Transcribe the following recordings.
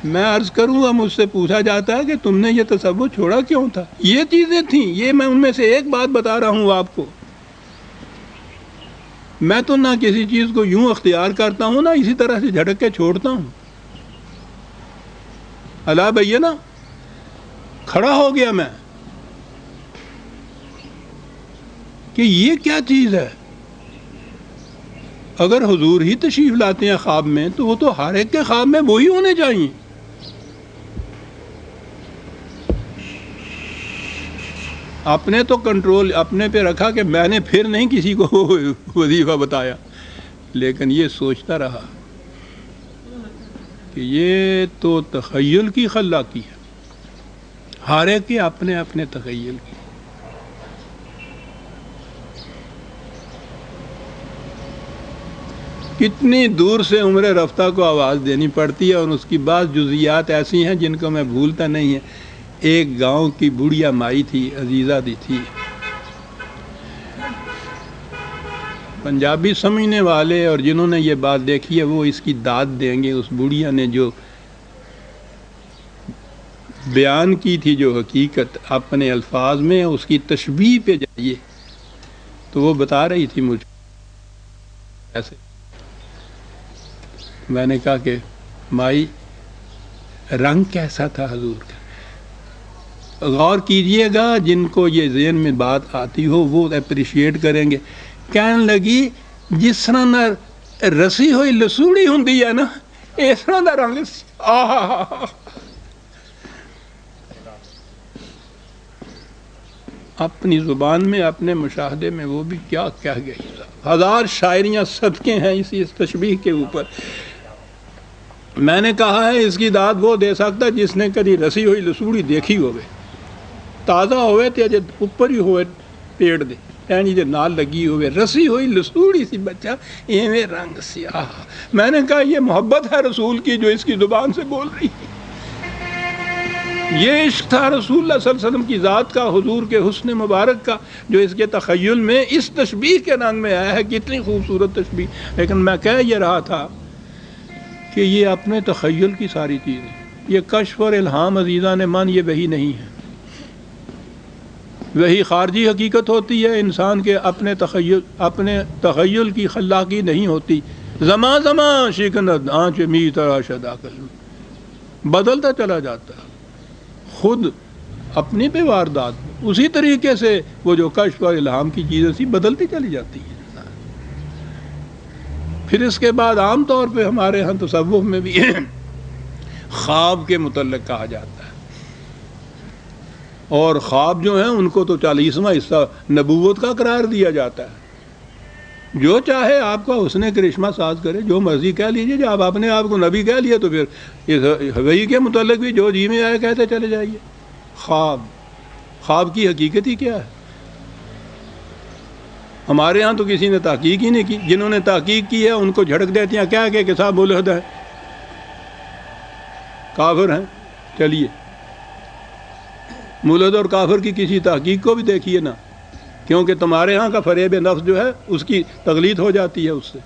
میں عرض کروں گا، مجھ سے پوچھا جاتا ہے کہ تم نے یہ تصور چھوڑا کیوں تھا؟ یہ چیزیں تھیں، یہ میں ان میں سے ایک بات بتا رہا ہوں آپ کو۔ میں تو نہ کسی چیز کو یوں اختیار کرتا ہوں، نہ اسی طرح سے جھٹک کے چھوڑتا ہوں۔ اللہ بھیا نا کھڑا ہو گیا میں کہ یہ کیا چیز ہے۔ اگر حضور ہی تشریف لاتے ہیں خواب میں تو وہ تو ہر ایک کے خواب میں وہی ہونے چاہیے۔ اپنے تو کنٹرول اپنے پہ رکھا کہ میں نے پھر نہیں کسی کو وظیفہ بتایا، لیکن یہ سوچتا رہا کہ یہ تو تخیل کی خلاقی ہے، ہر ایک کے اپنے اپنے تخیل کی۔ کتنی دور سے عمر رفتہ کو آواز دینی پڑتی ہے، اور اس کی بعض جزیات ایسی ہیں جن کو میں بھولتا نہیں ہے۔ ایک گاؤں کی بوڑھیا مائی تھی، عزیزہ دی تھی۔ پنجابی سمجھنے والے اور جنہوں نے یہ بات دیکھی ہے وہ اس کی داد دیں گے۔ اس بوڑھیا نے جو بیان کی تھی، جو حقیقت اپنے الفاظ میں، اس کی تشبیہ پہ جائیے تو وہ بتا رہی تھی مجھ کو ایسے۔ میں نے کہا کہ مائی رنگ کیسا تھا حضور کا؟ غور کیجئے گا، جن کو یہ ذہن میں بات آتی ہو وہ اپریشیٹ کریں گے۔ کہنے لگی جس طرح نہ رسی ہوئی لسوڑی ہوندی ہے نا، اس طرح دا رنگ سی۔ اپنی زبان میں، اپنے مشاہدے میں وہ بھی کیا کہہ گئی۔ ہزار شاعریاں صدقے ہیں اس تشبیہ کے اوپر۔ میں نے کہا ہے اس کی داد وہ دے سکتا جس نے کبھی رسی ہوئی لسوڑی دیکھی ہوئے، تازہ ہوئے تے جے اوپر ہی ہوئے پیڑ دے اینی جے نال لگی ہوئے، رسی ہوئی لسوڑی سی بچہ ایویں رنگ سیاہ۔ میں نے کہا یہ محبت ہے رسول کی جو اس کی زبان سے بول رہی ہے۔ یہ عشق تھا رسول اللہ صلی اللہ علیہ وسلم کی ذات کا، حضور کے حسن مبارک کا، جو اس کے تخیل میں اس تشبیہ کے رنگ میں آیا ہے۔ کتنی خوبصورت تشبیہ۔ لیکن میں کہہ یہ رہا تھا کہ یہ اپنے تخیل کی ساری چیزیں، یہ کشف اور الہام عزیزان من، یہ وہی نہیں ہے۔ وہی خارجی حقیقت ہوتی ہے، انسان کے اپنے تخیل کی خلاقی نہیں ہوتی۔ زمان زمان شکند آنچ می تراشد عقل، بدلتا چلا جاتا ہے خود اپنی پہ واردات، اسی طریقے سے وہ جو کشف اور الہام کی چیزیں سی بدلتی چلی جاتی ہیں۔ پھر اس کے بعد عام طور پہ ہمارے ہاں تصوف میں بھی خواب کے متعلق کہا جاتا ہے، اور خواب جو ہیں ان کو تو 40واں حصہ نبوت کا قرار دیا جاتا ہے۔ جو چاہے آپ کا حسن کرشمہ ساز کرے، جو مرضی کہہ لیجئے۔ جب آپ اپنے آپ کو نبی کہہ لیے تو پھر وحی کے متعلق بھی جو جی میں آئے کہتے چلے جائیے۔ خواب کی حقیقت ہی کیا ہے؟ ہمارے ہاں تو کسی نے تحقیق ہی نہیں کی۔ جنہوں نے تحقیق کی ہے ان کو جھڑک دیتے ہیں کیا کہ صاحب ملحد ہیں، کافر ہیں۔ چلیے ملحد اور کافر کی کسی تحقیق کو بھی دیکھیے نا، کیونکہ تمہارے ہاں کا فریب نفس جو ہے اس کی تقلید ہو جاتی ہے اس سے۔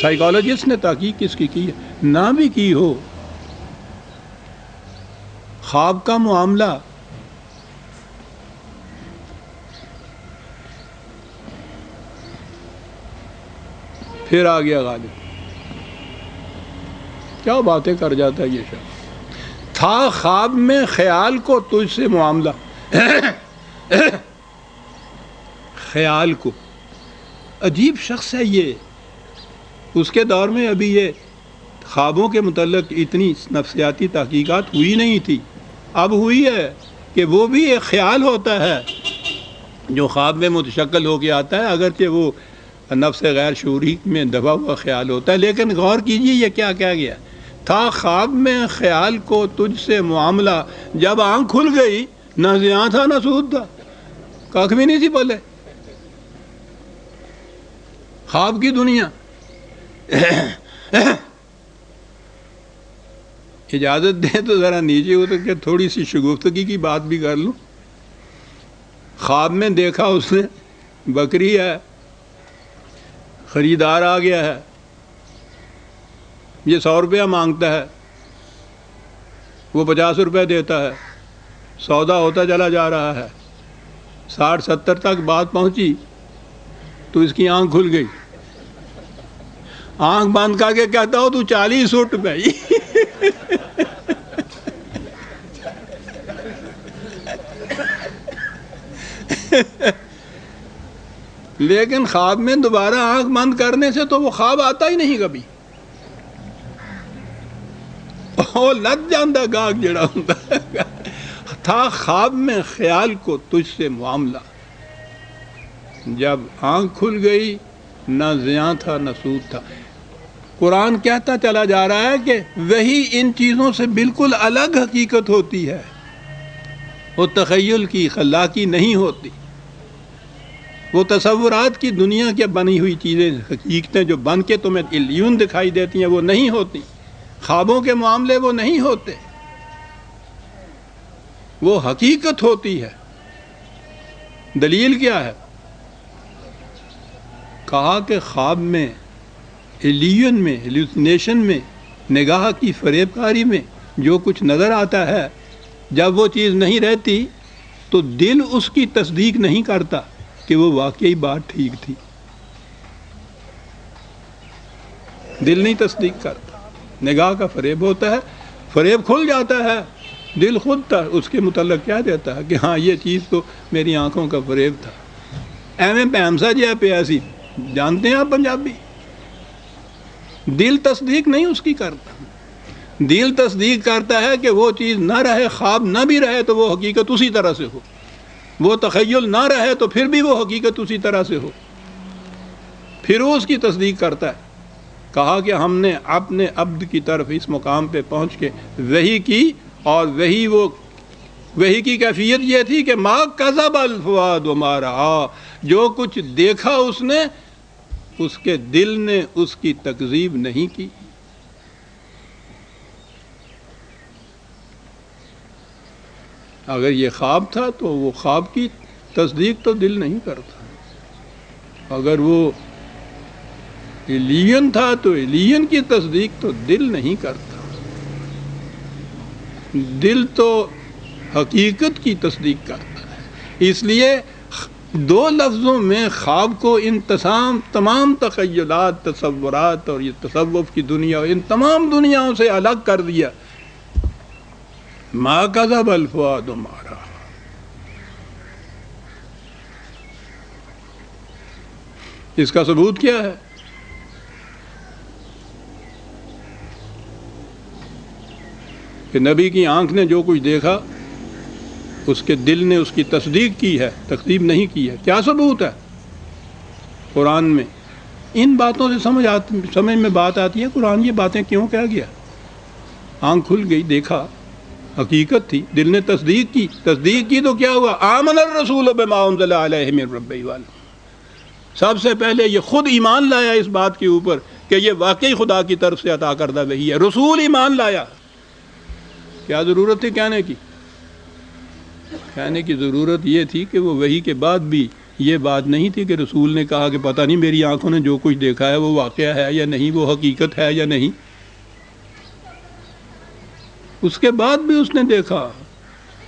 سائیکالوجسٹ نے تحقیق کس کی ہے؟ نہ بھی کی ہو، خواب کا معاملہ پھر آ گیا غالب۔ کیا باتیں کر جاتا ہے یہ شخص۔ تھا خواب میں خیال کو تجھ سے معاملہ، خیال کو، عجیب شخص ہے یہ۔ اس کے دور میں ابھی یہ خوابوں کے متعلق اتنی نفسیاتی تحقیقات ہوئی نہیں تھی، اب ہوئی ہے کہ وہ بھی ایک خیال ہوتا ہے جو خواب میں متشکل ہو کے آتا ہے، اگرچہ وہ نفس غیر شعوری میں دبا ہوا خیال ہوتا ہے۔ لیکن غور کیجیے یہ کیا کہہ گیا، تھا خواب میں خیال کو تجھ سے معاملہ، جب آنکھ کھل گئی نہ زیاں تھا نہ سود تھا، کاکھ بھی نہیں تھی پلے۔ خواب کی دنیا۔ اجازت دیں تو ذرا نیچے اتر کے تھوڑی سی شگفتگی کی بات بھی کر لوں۔ خواب میں دیکھا اس نے بکری ہے، خریدار آ گیا ہے، یہ 100 روپیہ مانگتا ہے، وہ 50 روپے دیتا ہے، سودا ہوتا چلا جا رہا ہے، 60-70 تک بات پہنچی تو اس کی آنکھ کھل گئی، آنکھ بند کر کے کہتا ہو تو 40 اٹھ گئی۔ لیکن خواب میں دوبارہ آنکھ بند کرنے سے تو وہ خواب آتا ہی نہیں کبھی، وہ لگ جاندہ گاگ جڑا ہوتا ہے۔ تھا خواب میں خیال کو تجھ سے معاملہ، جب آنکھ کھل گئی نہ زیاں تھا نہ سود تھا۔ قرآن کہتا چلا جا رہا ہے کہ وہی ان چیزوں سے بالکل الگ حقیقت ہوتی ہے، وہ تخیل کی خلاقی نہیں ہوتی، وہ تصورات کی دنیا کے بنی ہوئی چیزیں حقیقتیں جو بن کے تمہیں الیون دکھائی دیتی ہیں وہ نہیں ہوتی، خوابوں کے معاملے وہ نہیں ہوتے، وہ حقیقت ہوتی ہے۔ دلیل کیا ہے؟ کہا کہ خواب میں، ایلیون میں، ہیلوسینیشن میں، نگاہ کی فریب کاری میں جو کچھ نظر آتا ہے، جب وہ چیز نہیں رہتی تو دل اس کی تصدیق نہیں کرتا کہ وہ واقعی بات ٹھیک تھی، دل نہیں تصدیق کرتا، نگاہ کا فریب ہوتا ہے، فریب کھل جاتا ہے، دل خود اس کے متعلق کیا دیتا ہے کہ ہاں یہ چیز تو میری آنکھوں کا فریب تھا۔ ایویں پیمسا جی پیاسی، جانتے ہیں آپ پنجابی، دل تصدیق نہیں اس کی کرتا، دل تصدیق کرتا ہے کہ وہ چیز نہ رہے، خواب نہ بھی رہے تو وہ حقیقت اسی طرح سے ہو، وہ تخیل نہ رہے تو پھر بھی وہ حقیقت اسی طرح سے ہو، پھر وہ اس کی تصدیق کرتا ہے۔ کہا کہ ہم نے اپنے عبد کی طرف اس مقام پہ پہنچ کے وحی کی، اور وحی کی کیفیت یہ تھی کہ ما کذب الفؤاد وما رأى، جو کچھ دیکھا اس نے، اس کے دل نے اس کی تکذیب نہیں کی۔ اگر یہ خواب تھا تو وہ خواب کی تصدیق تو دل نہیں کرتا، اگر وہ ایلین تھا تو ایلین کی تصدیق تو دل نہیں کرتا، دل تو حقیقت کی تصدیق کرتا ہے۔ اس لیے دو لفظوں میں خواب کو ان تمام تخیلات، تصورات اور یہ تصوف کی دنیا، ان تمام دنیاؤں سے الگ کر دیا۔ ما کذب الفؤاد ما رأى۔ اس کا ثبوت کیا ہے؟ کہ نبی کی آنکھ نے جو کچھ دیکھا اس کے دل نے اس کی تصدیق کی ہے، تکذیب نہیں کی ہے۔ کیا ثبوت ہے؟ قرآن میں ان باتوں سے سمجھ میں بات آتی ہے قرآن یہ باتیں کیوں کہہ گیا۔ آنکھ کھل گئی، دیکھا، حقیقت تھی، دل نے تصدیق کی تو کیا ہوا؟ آمن الرسول بما انزل علیہ من ربہ والعالمین۔ سب سے پہلے یہ خود ایمان لایا اس بات کے اوپر کہ یہ واقعی خدا کی طرف سے عطا کردہ وحی ہے، رسول ایمان لایا۔ کیا ضرورت تھی کہنے کی؟ کہنے کی ضرورت یہ تھی کہ وہ وحی کے بعد بھی یہ بات نہیں تھی کہ رسول نے کہا کہ پتہ نہیں میری آنکھوں نے جو کچھ دیکھا ہے وہ واقعہ ہے یا نہیں، وہ حقیقت ہے یا نہیں۔ اس کے بعد بھی اس نے دیکھا،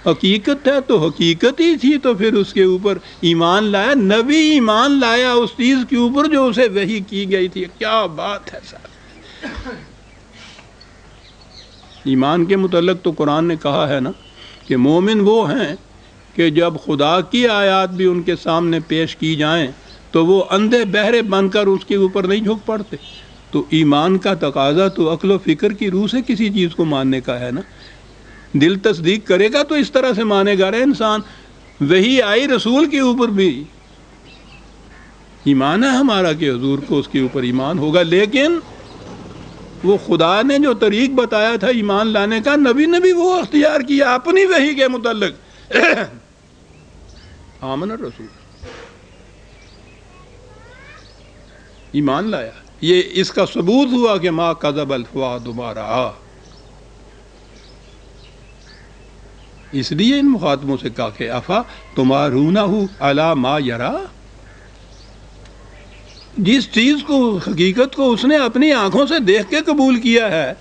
حقیقت ہے تو حقیقت ہی تھی، تو پھر اس کے اوپر ایمان لایا، نبی ایمان لایا اس چیز کے اوپر جو اسے وحی کی گئی تھی۔ کیا بات ہے صاحب! ایمان کے متعلق تو قرآن نے کہا ہے نا کہ مومن وہ ہیں کہ جب خدا کی آیات بھی ان کے سامنے پیش کی جائیں تو وہ اندھے بہرے بن کر اس کے اوپر نہیں جھک پڑتے۔ تو ایمان کا تقاضا تو عقل و فکر کی روح سے کسی چیز کو ماننے کا ہے نا، دل تصدیق کرے گا تو اس طرح سے مانے گا۔ رہے انسان وہی آئی رسول کے اوپر بھی ایمان ہے ہمارا کہ حضور کو اس کے اوپر ایمان ہوگا، لیکن وہ خدا نے جو طریق بتایا تھا ایمان لانے کا، نبی نے بھی وہ اختیار کیا اپنی وحی کے متعلق۔ آمن الرسول، ایمان لایا، یہ اس کا ثبوت ہوا کہ ما کذب الفؤاد ما رأى۔ اس لیے ان مخاطبوں سے کہا کہ افا تمارونہ علی ما یرا، جس چیز کو حقیقت کو اس نے اپنی آنکھوں سے دیکھ کے قبول کیا ہے